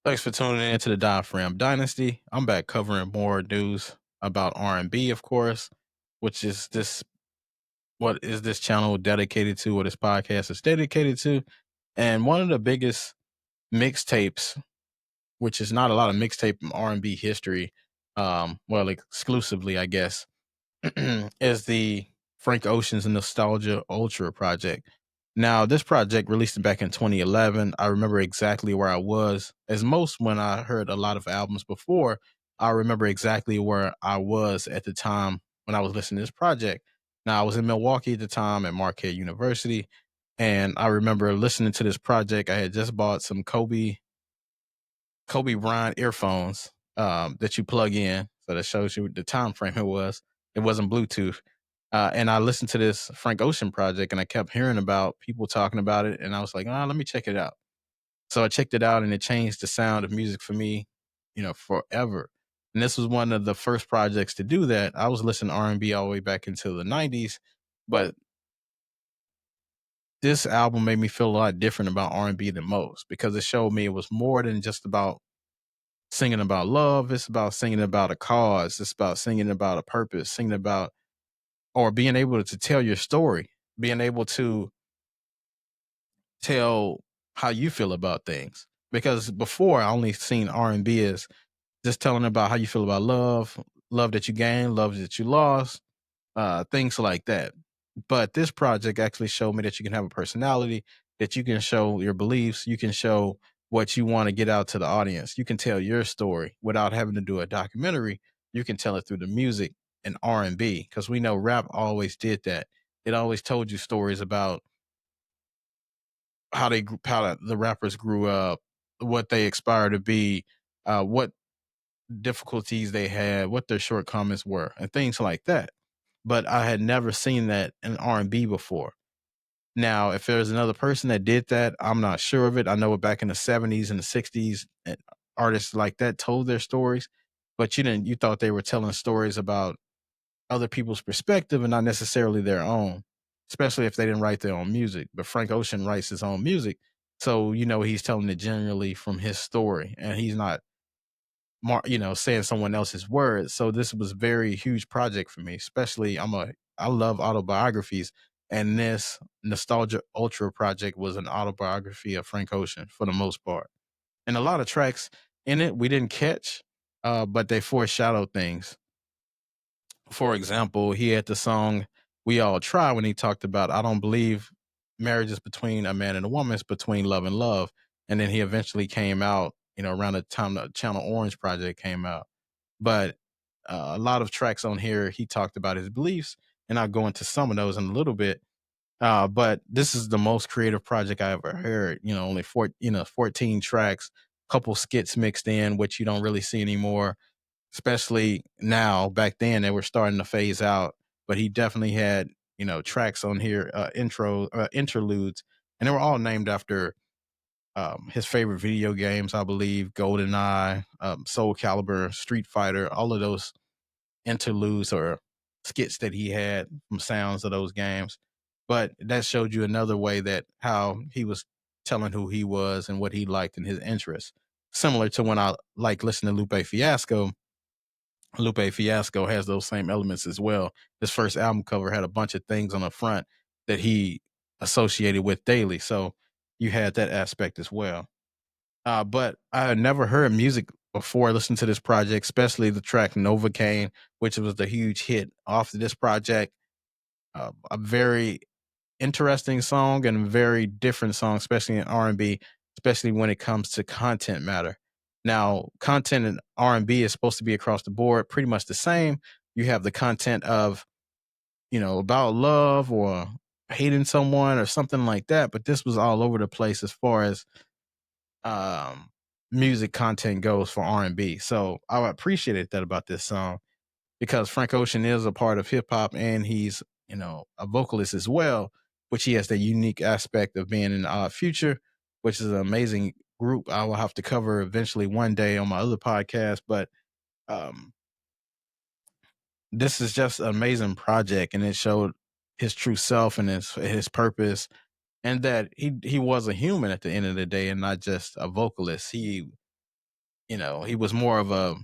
Thanks for tuning in to the Diaphragm Dynasty. I'm back covering more news about R&B, of course, which is this what is this channel dedicated to, what this podcast is dedicated to. And one of the biggest mixtapes, which is not a lot of mixtape R&B history, well, exclusively, I guess, is the Frank Ocean's Nostalgia Ultra project. Now, this project released back in 2011. I remember exactly where I was. As most when I heard a lot of albums before, I remember exactly where I was at the time when I was listening to this project. Now, I was in Milwaukee at the time at Marquette University, and I remember listening to this project. I had just bought some Kobe Bryant earphones that you plug in, so that shows you the time frame it was. It wasn't Bluetooth, and I listened to this Frank Ocean project, and I kept hearing about people talking about it, and I was like, "Ah, let me check it out." So I checked it out, and it changed the sound of music for me, forever. And this was one of the first projects to do that. I was listening to R&B all the way back into the '90s, but this album made me feel a lot different about R&B than most because it showed me it was more than just about singing about love. It's about singing about a cause. It's about singing about a purpose, singing about or being able to tell your story, being able to tell how you feel about things. Because before I only seen R&B as just telling about how you feel about love, love that you gained, love that you lost, things like that. But this project actually showed me that you can have a personality, that you can show your beliefs, you can show what you want to get out to the audience. You can tell your story without having to do a documentary. You can tell it through the music and R&B because we know rap always did that. It always told you stories about how the rappers grew up, what they aspire to be, what difficulties they had, what their shortcomings were, and things like that. But I had never seen that in R&B before. Now, if there's another person that did that, I'm not sure of it. I know back in the '70s and the '60s, artists like that told their stories, but you thought they were telling stories about other people's perspective and not necessarily their own, especially if they didn't write their own music. But Frank Ocean writes his own music, so he's telling it generally from his story, and he's not saying someone else's words. So this was a very huge project for me, especially I love autobiographies. And this Nostalgia Ultra project was an autobiography of Frank Ocean for the most part. And a lot of tracks in it we didn't catch, but they foreshadowed things. For example, he had the song We All Try when he talked about, I don't believe marriage is between a man and a woman, it's between love and love. And then he eventually came out, around the time the Channel Orange project came out. But a lot of tracks on here, he talked about his beliefs, and I'll go into some of those in a little bit. But this is the most creative project I ever heard. Only 14 tracks, couple skits mixed in, which you don't really see anymore, especially now. Back then, they were starting to phase out, but he definitely had tracks on here, interludes, and they were all named after his favorite video games, I believe, GoldenEye, Soul Calibur, Street Fighter, all of those interludes or skits that he had from sounds of those games. But that showed you another way that how he was telling who he was and what he liked and his interests. Similar to when I like listening to Lupe Fiasco. Lupe Fiasco has those same elements as well. His first album cover had a bunch of things on the front that he associated with daily. So you had that aspect as well. But I had never heard music before I listened to this project, especially the track Novocaine, which was the huge hit off of this project. A very interesting song and a very different song, especially in R&B, especially when it comes to content matter. Now, content in R&B is supposed to be across the board, pretty much the same. You have the content of, about love or hating someone or something like that, but this was all over the place as far as um, music content goes for R&B. So I appreciated that about this song because Frank Ocean is a part of hip hop and he's, a vocalist as well, which he has the unique aspect of being in the Odd Future, which is an amazing group I will have to cover eventually one day on my other podcast. But um, this is just an amazing project and it showed his true self and his purpose and that he was a human at the end of the day and not just a vocalist. he was more of a,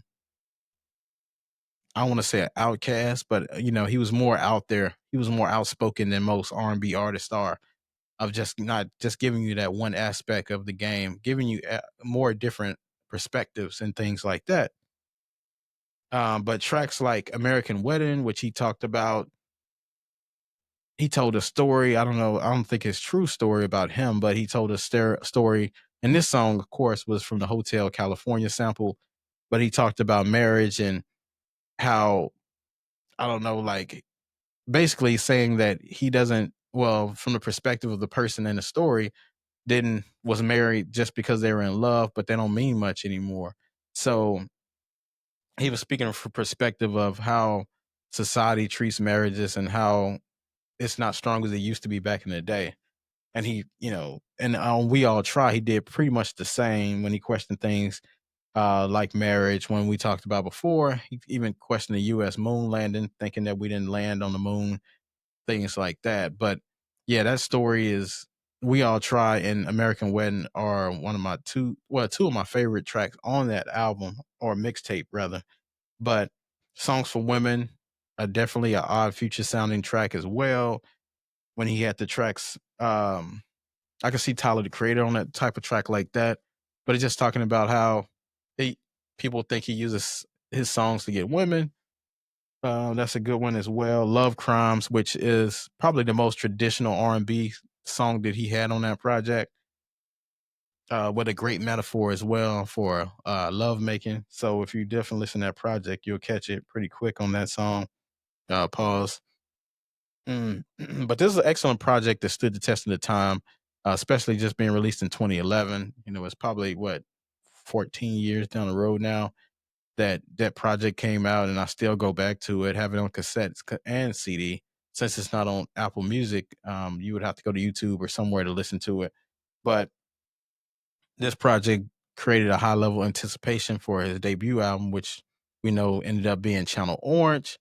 I don't want to say an outcast, but he was more out there. He was more outspoken than most R&B artists are, of just not just giving you that one aspect of the game, giving you more different perspectives and things like that. But tracks like American Wedding, which he talked about, he told a story. I don't know. I don't think it's true story about him, but he told a story. And this song, of course, was from the Hotel California sample. But he talked about marriage and how, I don't know, like basically saying that he doesn't, well, from the perspective of the person in the story, didn't was married just because they were in love, but they don't mean much anymore. So he was speaking from perspective of how society treats marriages and how it's not strong as it used to be back in the day. And he, and we all try. He did pretty much the same when he questioned things like marriage. When we talked about before, he even questioned the U.S. moon landing, thinking that we didn't land on the moon, things like that. But yeah, that story is we all try and American Wedding are one of my two of my favorite tracks on that album or mixtape rather. But Songs for Women are definitely an odd future sounding track as well. When he had the tracks, I could see Tyler the Creator on that type of track like that. But it's just talking about how he people think he uses his songs to get women. That's a good one as well. Love Crimes, which is probably the most traditional R&B song that he had on that project, with a great metaphor as well for love making. So if you definitely listen to that project, you'll catch it pretty quick on that song. Pause. Mm. But this is an excellent project that stood the test of the time, especially just being released in 2011. It's probably what 14 years down the road now that that project came out, and I still go back to it, have it on cassette and CD. Since it's not on Apple Music, you would have to go to YouTube or somewhere to listen to it. But this project created a high level anticipation for his debut album, which we know ended up being Channel Orange.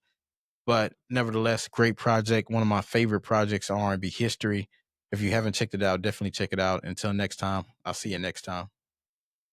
But nevertheless, great project. One of my favorite projects in R&B history. If you haven't checked it out, definitely check it out. Until next time, I'll see you next time.